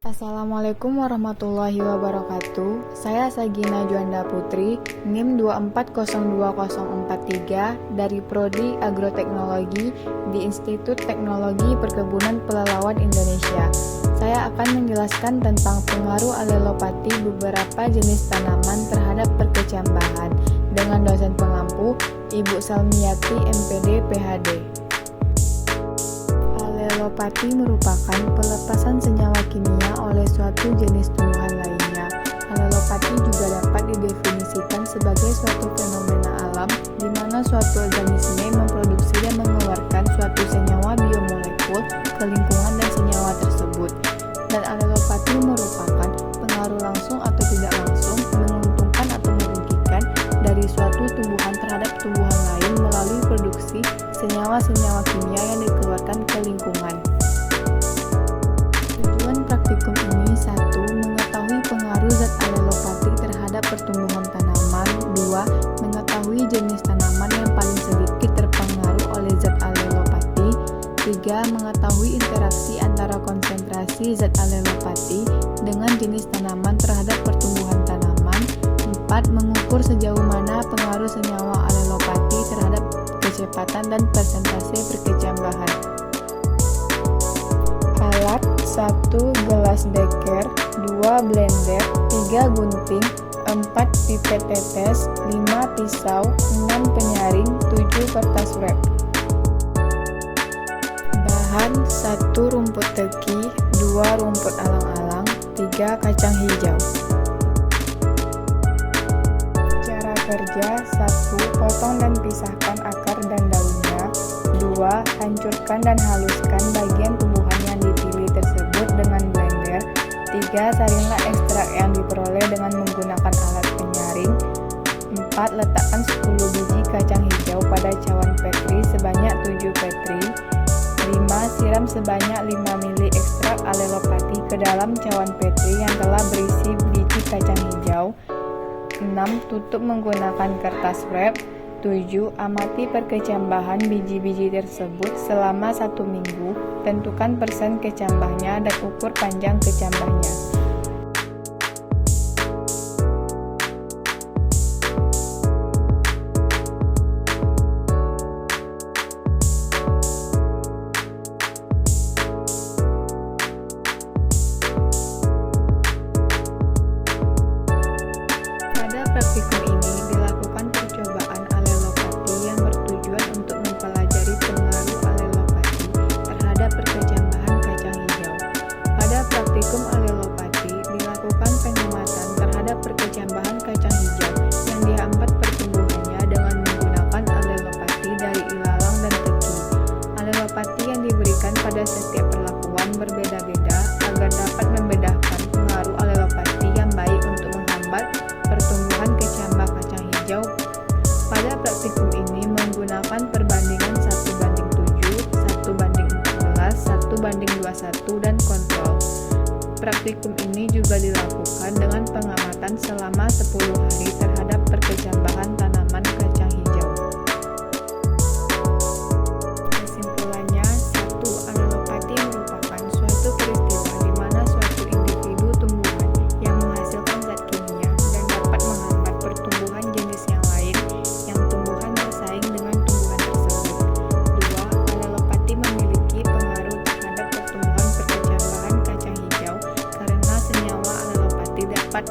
Assalamualaikum warahmatullahi wabarakatuh. Saya Sagina Juanda Putri, NIM 2402043 dari Prodi Agroteknologi di Institut Teknologi Perkebunan Pelalawan Indonesia. Saya akan menjelaskan tentang pengaruh alelopati beberapa jenis tanaman terhadap perkecambahan dengan dosen pengampu Ibu Salmiati MPD PhD. Alelopati merupakan pelepasan senyawa kimia oleh suatu jenis tumbuhan lainnya. Alelopati juga dapat didefinisikan sebagai suatu fenomena alam di mana suatu organisme memproduksi dan mengeluarkan suatu senyawa biomolekul ke lingkungan dan senyawa tersebut. Dan alelopati merupakan pengaruh langsung atau tidak langsung, menguntungkan atau merugikan dari suatu tumbuhan terhadap tumbuhan lain melalui produksi senyawa-senyawa kimia yang dikeluarkan ke lingkungan. Tujuan praktikum ini 1. Mengetahui pengaruh zat alelopati terhadap pertumbuhan tanaman. 2. Mengetahui jenis tanaman yang paling sedikit terpengaruh oleh zat alelopati. 3. Mengetahui interaksi antara konsentrasi zat alelopati dengan jenis tanaman terhadap pertumbuhan tanaman. 4. Mengukur sejauh mana pengaruh senyawa alelopati terhadap kecepatan dan persentase perkecambahan. Alat: 1 gelas beker, 2 blender, 3 gunting, 4 pipet tetes, 5 pisau, 6 penyaring, 7 kertas wrap. Bahan: 1 rumput teki, 2 rumput alang-alang, 3 kacang hijau. Cara kerja: 1. Potong dan pisahkan akar dan daunnya. 2. Hancurkan dan haluskan bagian tumbuhan yang dipilih tersebut dengan blender. 3. Saringlah ekstrak yang diperoleh dengan menggunakan alat penyaring. 4. Letakkan 10 biji kacang hijau pada cawan petri sebanyak 7 petri. 5. Siram sebanyak 5 ml ekstrak alelopati ke dalam cawan petri yang telah berisi biji kacang hijau. 6. Tutup menggunakan kertas wrap. 7. Amati perkecambahan biji-biji tersebut selama 1 minggu. Tentukan persen kecambahnya dan ukur panjang kecambahnya. Pada praktikum ini dilakukan percobaan alelopati yang bertujuan untuk mempelajari pengaruh alelopati terhadap perkecambahan kacang hijau. Pada praktikum alelopati dilakukan pengamatan terhadap perkecambahan kacang hijau yang dihambat pertumbuhannya dengan menggunakan alelopati dari ilalang dan teki. Alelopati yang diberikan pada setiap perlakuan berbeda-beda agar dapat membedakan pengaruh alelopati yang baik untuk menghambat pertumbuhan kecambah kacang hijau. Pada praktikum ini menggunakan perbandingan 1:7, 1:14, 1:21 dan kontrol. Praktikum ini juga dilakukan dengan pengamatan selama 10 hari terhadap perkecambahan tanaman kacang hijau. Kesimpulannya, 1. Alelopati merupakan suatu peristiwa di mana suatu individu tumbuhan yang menghasilkan zat kimia dan dapat menghambat pertumbuhan jenis yang lain yang tumbuhan bersaing dengan tumbuhan tersebut. 2. Alelopati memiliki pengaruh terhadap pertumbuhan perkecambahan kacang hijau karena senyawa alelopati dapat